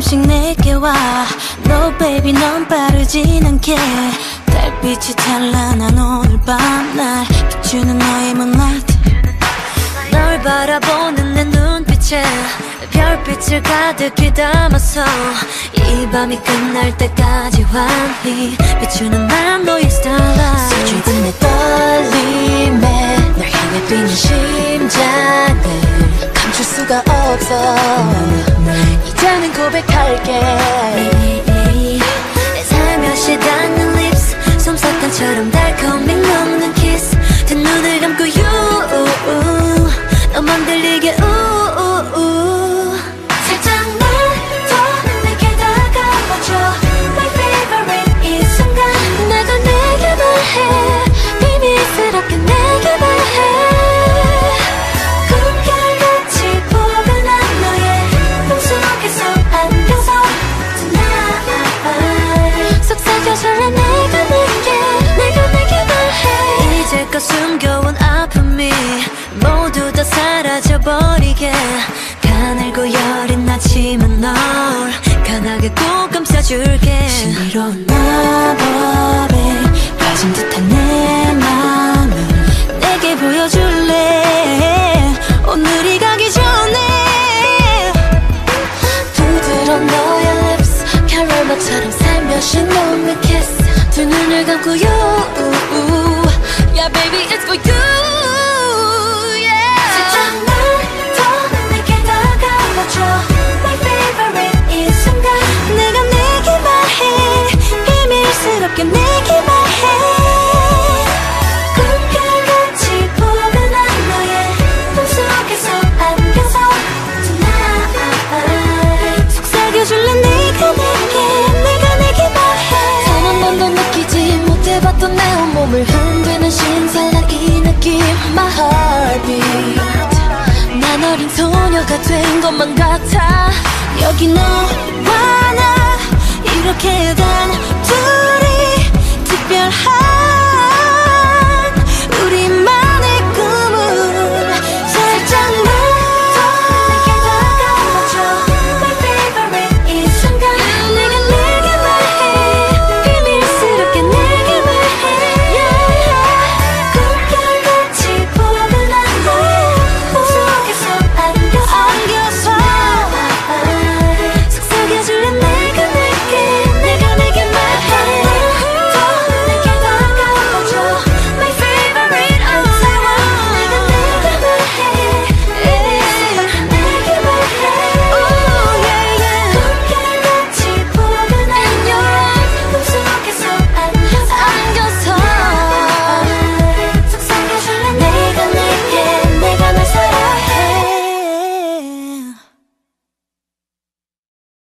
조금씩 내게 와. No baby 넌 빠르진 않게. 달빛이 찬란한 오늘 밤 날 비추는 너의 moonlight. 널 바라보는 내 눈빛에 별빛을 가득히 담아서 이 밤이 끝날 때까지 환히 비추는 난 너의 starlight. 서툴던 내 떨림에 널 향해 뛰는 심장을 감출 수가 없어. 이제는 고백할게. 살며시 닿는 lips 솜사탕처럼 달콤히 녹는 kiss. 두 눈을 감고 you 너만 들리게 살짝 날 더 내게 다가와줘. My favorite 이 순간 내가 내게 말해. 비밀스럽게 내게 말해. 꿈결같이 포근한 너의 꿈속에서 안겨서 tonight 속삭여줄래. 내가 내게 말해. 이제껏 숨겨온 아픔이 모두 다 사라져버리게. 가늘고 여린 아침은 널 강하게 꼭 감싸줄게. 신비로운 마법에 빠진 듯한 내 맘을 내게 보여줄래. 오늘이 가기 전에 부드러운 너의 lips 캐러멜처럼 살며시 녹는 kiss. 두 눈을 감고 you yeah baby it's for you. My favorite 이 순간 내가 내게 말해. 비밀스럽게 내게 말해. 꿈결같이 포근한 너의 꿈속에서 안겨서 tonight 속삭여줄래. 내가 내게 말해. 단 한 번도 느끼지 못해봤던 내 온몸을 흔드는 신선한 이 느낌. My heartbeat 난 어린 소녀가 된 것만 같아. 여기 너와 나 이렇게 단